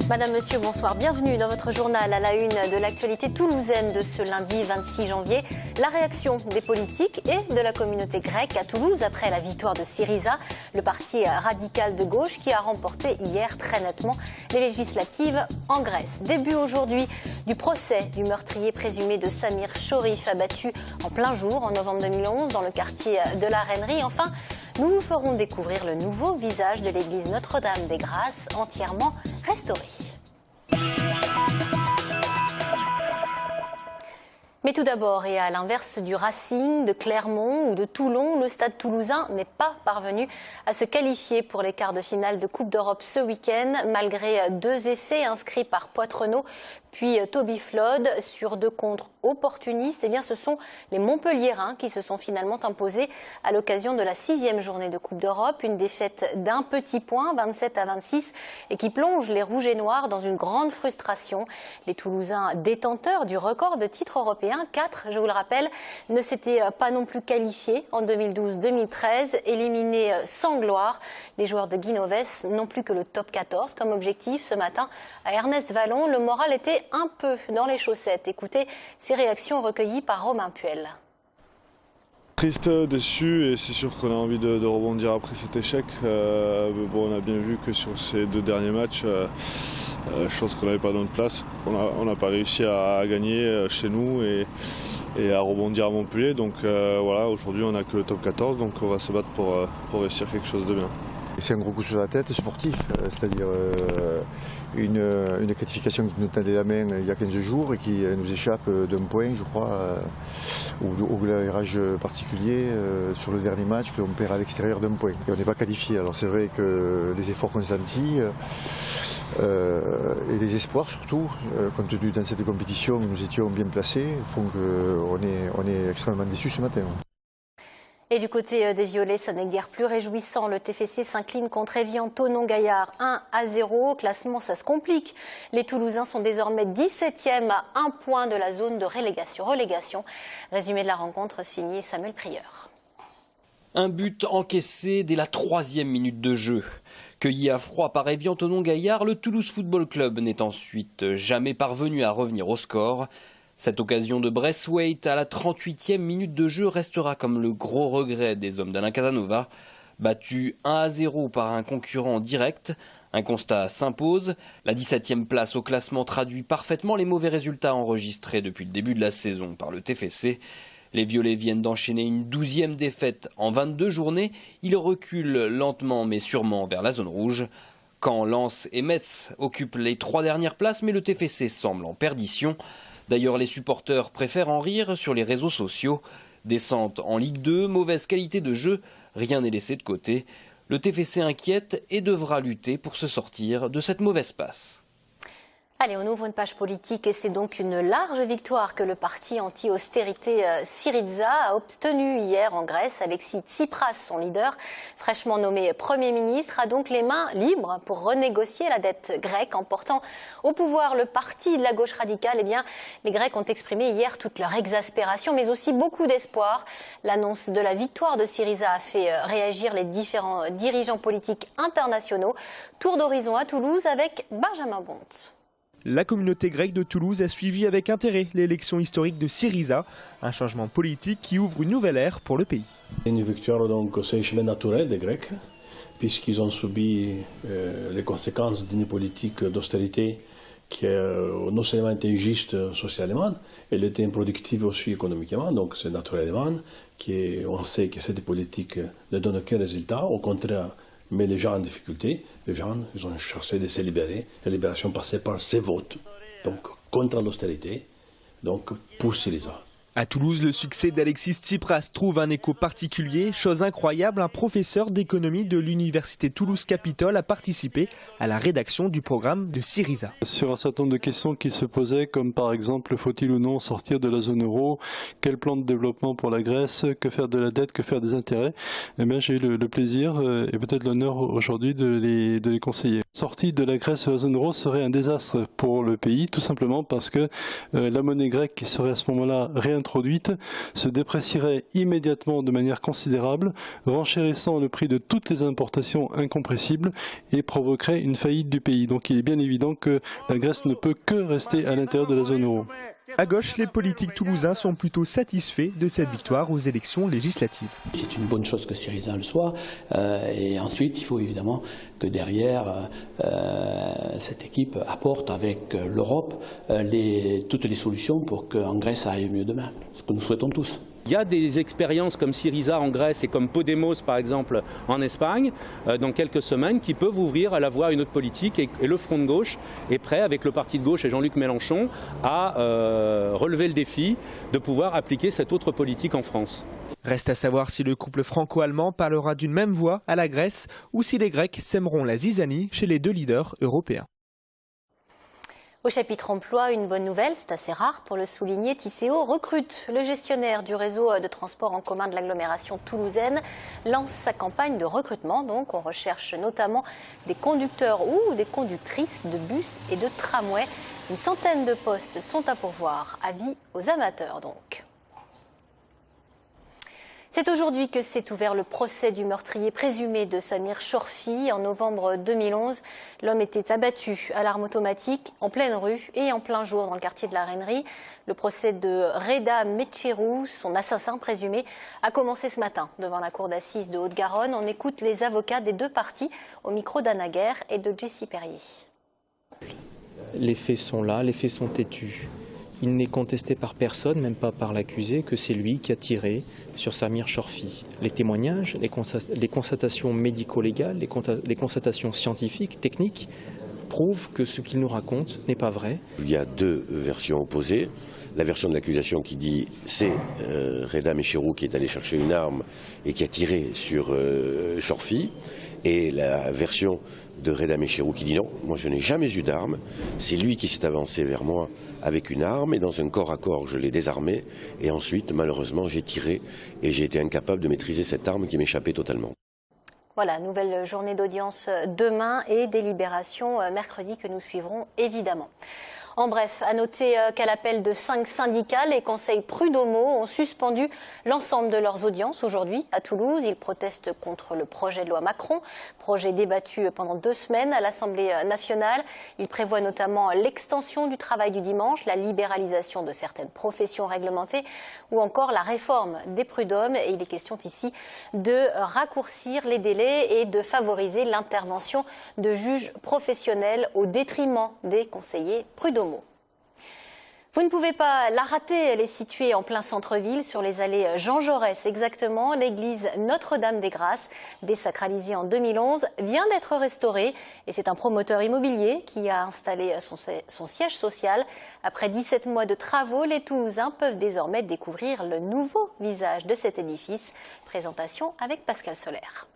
Madame, Monsieur, bonsoir. Bienvenue dans votre journal à la une de l'actualité toulousaine de ce lundi 26 janvier. La réaction des politiques et de la communauté grecque à Toulouse après la victoire de Syriza, le parti radical de gauche qui a remporté hier très nettement les législatives en Grèce. Début aujourd'hui du procès du meurtrier présumé de Samir Chorif abattu en plein jour en novembre 2011 dans le quartier de la Reinerie. Enfin, nous vous ferons découvrir le nouveau visage de l'église Notre-Dame des Grâces entièrement restaurée. Mais tout d'abord, et à l'inverse du Racing, de Clermont ou de Toulon, le Stade toulousain n'est pas parvenu à se qualifier pour les quarts de finale de Coupe d'Europe ce week-end, malgré 2 essais inscrits par Poitrenaud puis Toby Flood sur 2 contres opportunistes. Eh bien, ce sont les Montpelliérains qui se sont finalement imposés à l'occasion de la 6e journée de Coupe d'Europe. Une défaite d'un petit point, 27-26, et qui plonge les Rouges et Noirs dans une grande frustration. Les Toulousains détenteurs du record de titres européens, 4, je vous le rappelle, ne s'étaient pas non plus qualifiés en 2012-2013, éliminés sans gloire. Les joueurs de Guinoves n'ont plus que le top 14 comme objectif. Ce matin, à Ernest Vallon, le moral était un peu dans les chaussettes. Écoutez ces réactions recueillies par Romain Puel. Triste, déçu, et c'est sûr qu'on a envie de rebondir après cet échec. Bon, on a bien vu que sur ces 2 derniers matchs, je pense qu'on n'avait pas notre place. On n'a pas réussi à gagner chez nous et à rebondir à Montpellier. Donc voilà, aujourd'hui on n'a que le top 14, donc on va se battre pour réussir quelque chose de bien. C'est un gros coup sur la tête sportif, c'est-à-dire une qualification qui nous tendait la main il y a 15 jours et qui nous échappe d'un point, je crois, au golavérage particulier sur le dernier match, qu'on perd à l'extérieur d'un point. Et on n'est pas qualifié. Alors c'est vrai que les efforts consentis et les espoirs surtout, compte tenu dans cette compétition où nous étions bien placés, font qu'on est extrêmement déçus ce matin. Et du côté des Violets, ça n'est guère plus réjouissant. Le TFC s'incline contre Évian-Thonon-Gaillard 1-0. Au classement, ça se complique. Les Toulousains sont désormais 17e à 1 point de la zone de relégation. Résumé de la rencontre signé Samuel Prieur. Un but encaissé dès la 3e minute de jeu. Cueilli à froid par Évian-Thonon-Gaillard, le Toulouse Football Club n'est ensuite jamais parvenu à revenir au score. Cette occasion de Braithwaite à la 38e minute de jeu restera comme le gros regret des hommes d'Alain Casanova. Battu 1-0 par un concurrent direct, un constat s'impose. La 17e place au classement traduit parfaitement les mauvais résultats enregistrés depuis le début de la saison par le TFC. Les Violets viennent d'enchaîner une 12e défaite en 22 journées. Ils reculent lentement mais sûrement vers la zone rouge. Caen, Lens et Metz occupent les 3 dernières places, mais le TFC semble en perdition. D'ailleurs, les supporters préfèrent en rire sur les réseaux sociaux. Descente en Ligue 2, mauvaise qualité de jeu, rien n'est laissé de côté. Le TFC inquiète et devra lutter pour se sortir de cette mauvaise passe. Allez, on ouvre une page politique et c'est donc une large victoire que le parti anti-austérité Syriza a obtenue hier en Grèce. Alexis Tsipras, son leader, fraîchement nommé Premier ministre, a donc les mains libres pour renégocier la dette grecque en portant au pouvoir le parti de la gauche radicale. Eh bien, les Grecs ont exprimé hier toute leur exaspération, mais aussi beaucoup d'espoir. L'annonce de la victoire de Syriza a fait réagir les différents dirigeants politiques internationaux. Tour d'horizon à Toulouse avec Benjamin Bonte. La communauté grecque de Toulouse a suivi avec intérêt l'élection historique de Syriza, un changement politique qui ouvre une nouvelle ère pour le pays. Une victoire donc c'est chemin naturel des Grecs, puisqu'ils ont subi les conséquences d'une politique d'austérité qui non seulement était injuste socialement, elle était improductive aussi économiquement, donc c'est naturellement qu'on sait que cette politique ne donne aucun résultat, au contraire. Mais les gens en difficulté, les gens ils ont cherché de se libérer. La libération passait par ces votes, donc contre l'austérité, donc pour Syriza. À Toulouse, le succès d'Alexis Tsipras trouve un écho particulier. Chose incroyable, un professeur d'économie de l'université Toulouse-Capitole a participé à la rédaction du programme de Syriza. Sur un certain nombre de questions qui se posaient, comme par exemple, faut-il ou non sortir de la zone euro, quel plan de développement pour la Grèce, que faire de la dette, que faire des intérêts, eh bien, j'ai eu le plaisir et peut-être l'honneur aujourd'hui de les conseiller. Sortie de la Grèce de la zone euro serait un désastre pour le pays, tout simplement parce que la monnaie grecque qui serait à ce moment-là réintroduite introduite se déprécierait immédiatement de manière considérable, renchérissant le prix de toutes les importations incompressibles et provoquerait une faillite du pays. Donc il est bien évident que la Grèce ne peut que rester à l'intérieur de la zone euro. À gauche, les politiques toulousains sont plutôt satisfaits de cette victoire aux élections législatives. C'est une bonne chose que Syriza le soit. Et ensuite, il faut évidemment que derrière, cette équipe apporte avec l'Europe toutes les solutions pour qu'en Grèce ça aille mieux demain. Ce que nous souhaitons tous. Il y a des expériences comme Syriza en Grèce et comme Podemos par exemple en Espagne dans quelques semaines qui peuvent ouvrir à la voie à une autre politique et le Front de gauche est prêt avec le parti de gauche et Jean-Luc Mélenchon à relever le défi de pouvoir appliquer cette autre politique en France. Reste à savoir si le couple franco-allemand parlera d'une même voix à la Grèce ou si les Grecs sèmeront la zizanie chez les deux leaders européens. Au chapitre emploi, une bonne nouvelle, c'est assez rare pour le souligner, Tisséo recrute. Le gestionnaire du réseau de transport en commun de l'agglomération toulousaine lance sa campagne de recrutement. Donc on recherche notamment des conducteurs ou des conductrices de bus et de tramway. Une centaine de postes sont à pourvoir, avis aux amateurs donc. C'est aujourd'hui que s'est ouvert le procès du meurtrier présumé de Samir Chorfi. En novembre 2011, l'homme était abattu à l'arme automatique en pleine rue et en plein jour dans le quartier de la Reinerie. Le procès de Reda Metcherou, son assassin présumé, a commencé ce matin devant la cour d'assises de Haute-Garonne. On écoute les avocats des deux parties au micro d'Anna Guerre et de Jessie Perrier. Les faits sont là, les faits sont têtus. Il n'est contesté par personne, même pas par l'accusé, que c'est lui qui a tiré sur Samir Chorfi. Les témoignages, les constatations médico-légales, les constatations scientifiques, techniques, prouvent que ce qu'il nous raconte n'est pas vrai. Il y a deux versions opposées. La version de l'accusation qui dit c'est Reda Metcherou qui est allé chercher une arme et qui a tiré sur Chorfi. Et la version de Reda Metcherou qui dit non, moi je n'ai jamais eu d'arme, c'est lui qui s'est avancé vers moi avec une arme et dans un corps à corps je l'ai désarmé et ensuite malheureusement j'ai tiré et j'ai été incapable de maîtriser cette arme qui m'échappait totalement. Voilà, nouvelle journée d'audience demain et délibération mercredi que nous suivrons évidemment. En bref, à noter qu'à l'appel de 5 syndicats, les conseils prud'homaux ont suspendu l'ensemble de leurs audiences aujourd'hui à Toulouse. Ils protestent contre le projet de loi Macron, projet débattu pendant 2 semaines à l'Assemblée nationale. Il prévoit notamment l'extension du travail du dimanche, la libéralisation de certaines professions réglementées ou encore la réforme des prud'hommes. Et il est question ici de raccourcir les délais et de favoriser l'intervention de juges professionnels au détriment des conseillers prud'homaux. Vous ne pouvez pas la rater, elle est située en plein centre-ville, sur les allées Jean Jaurès exactement. L'église Notre-Dame-des-Grâces, désacralisée en 2011, vient d'être restaurée et c'est un promoteur immobilier qui a installé son siège social. Après 17 mois de travaux, les Toulousains peuvent désormais découvrir le nouveau visage de cet édifice. Présentation avec Pascal Solaire.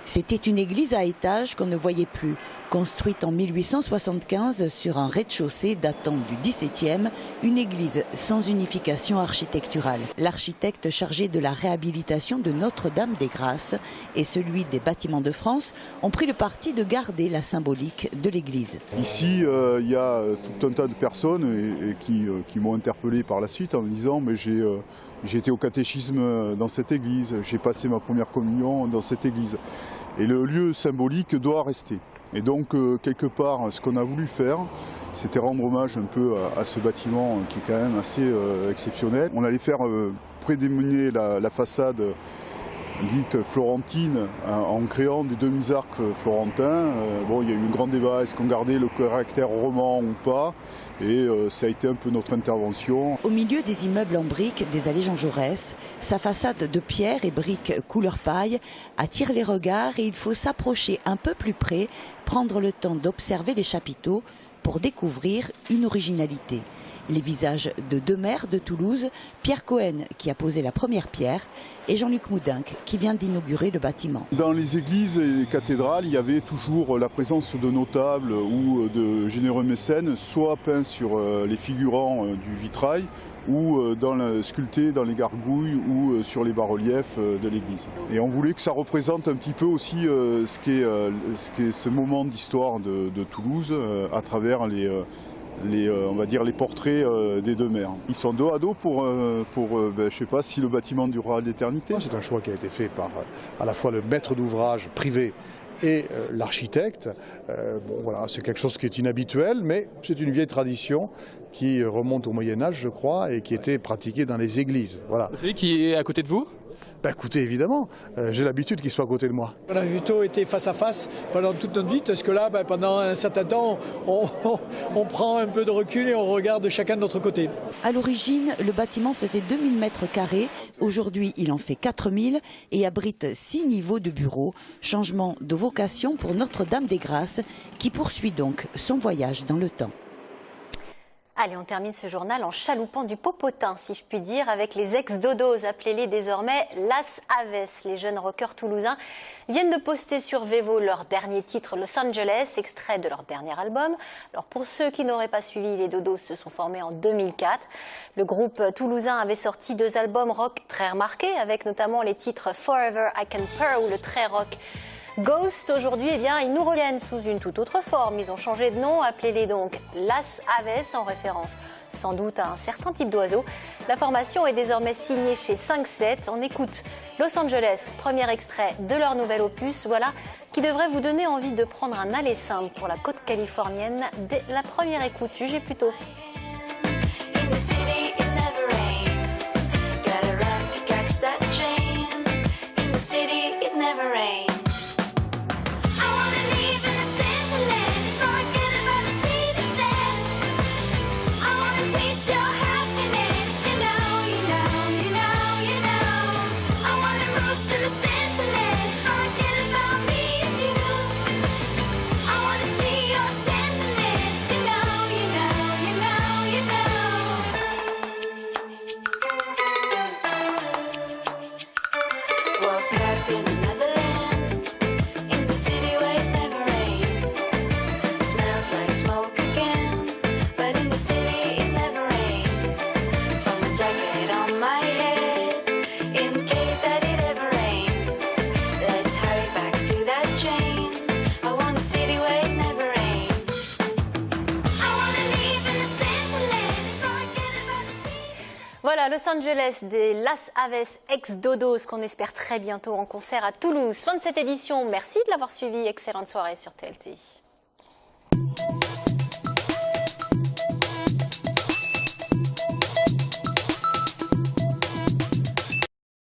C'était une église à étages qu'on ne voyait plus, construite en 1875 sur un rez-de-chaussée datant du XVIIe, une église sans unification architecturale. L'architecte chargé de la réhabilitation de Notre-Dame-des-Grâces et celui des Bâtiments de France ont pris le parti de garder la symbolique de l'église. Ici, il y a tout un tas de personnes qui m'ont interpellé par la suite en me disant mais j'ai été au catéchisme dans cette église, j'ai passé ma première communion dans cette église. Et le lieu symbolique doit rester. Et donc, quelque part, ce qu'on a voulu faire, c'était rendre hommage un peu à ce bâtiment qui est quand même assez exceptionnel. On allait faire prédominer la façade dite florentine en créant des demi-arcs florentins. Bon, il y a eu un grand débat, est-ce qu'on gardait le caractère roman ou pas, et ça a été un peu notre intervention. Au milieu des immeubles en briques des allées Jean Jaurès, sa façade de pierre et briques couleur paille attire les regards et il faut s'approcher un peu plus près, prendre le temps d'observer les chapiteaux pour découvrir une originalité. Les visages de 2 maires de Toulouse, Pierre Cohen qui a posé la première pierre et Jean-Luc Moudinque qui vient d'inaugurer le bâtiment. Dans les églises et les cathédrales, il y avait toujours la présence de notables ou de généreux mécènes, soit peints sur les figurants du vitrail, ou sculptés dans les gargouilles ou sur les bas-reliefs de l'église. Et on voulait que ça représente un petit peu aussi ce qu'est ce moment d'histoire de Toulouse à travers on va dire les portraits des deux maires. Ils sont dos à dos pour je sais pas si le bâtiment durera à l'éternité. C'est un choix qui a été fait par à la fois le maître d'ouvrage privé et l'architecte. Bon, voilà, c'est quelque chose qui est inhabituel, mais c'est une vieille tradition qui remonte au Moyen-Âge, je crois, et qui était pratiquée dans les églises. Voilà. Vous savez qui est à côté de vous ? Ben, écoutez, évidemment, j'ai l'habitude qu'il soit à côté de moi. On a plutôt été face à face pendant toute notre vie, parce que là, pendant un certain temps, on prend un peu de recul et on regarde chacun de notre côté. À l'origine, le bâtiment faisait 2000 mètres carrés. Aujourd'hui, il en fait 4000 et abrite 6 niveaux de bureaux. Changement de vocation pour Notre-Dame-des-Grâces, qui poursuit donc son voyage dans le temps. Allez, on termine ce journal en chaloupant du popotin, si je puis dire, avec les ex-dodos, appelez-les désormais Las Aves. Les jeunes rockers toulousains viennent de poster sur Vevo leur dernier titre, Los Angeles, extrait de leur dernier album. Alors pour ceux qui n'auraient pas suivi, les dodos se sont formés en 2004. Le groupe toulousain avait sorti 2 albums rock très remarqués, avec notamment les titres Forever I Can Purr ou le très rock Ghost. Aujourd'hui, eh bien, ils nous reviennent sous une toute autre forme. Ils ont changé de nom, appelez-les donc Las Aves, en référence sans doute à un certain type d'oiseau. La formation est désormais signée chez 5-7. On écoute Los Angeles, premier extrait de leur nouvel opus, voilà, qui devrait vous donner envie de prendre un aller simple pour la côte californienne dès la première écoute. Jugez plutôt. Voilà, Los Angeles des Las Aves ex-dodos qu'on espère très bientôt en concert à Toulouse. Fin de cette édition. Merci de l'avoir suivi. Excellente soirée sur TLT.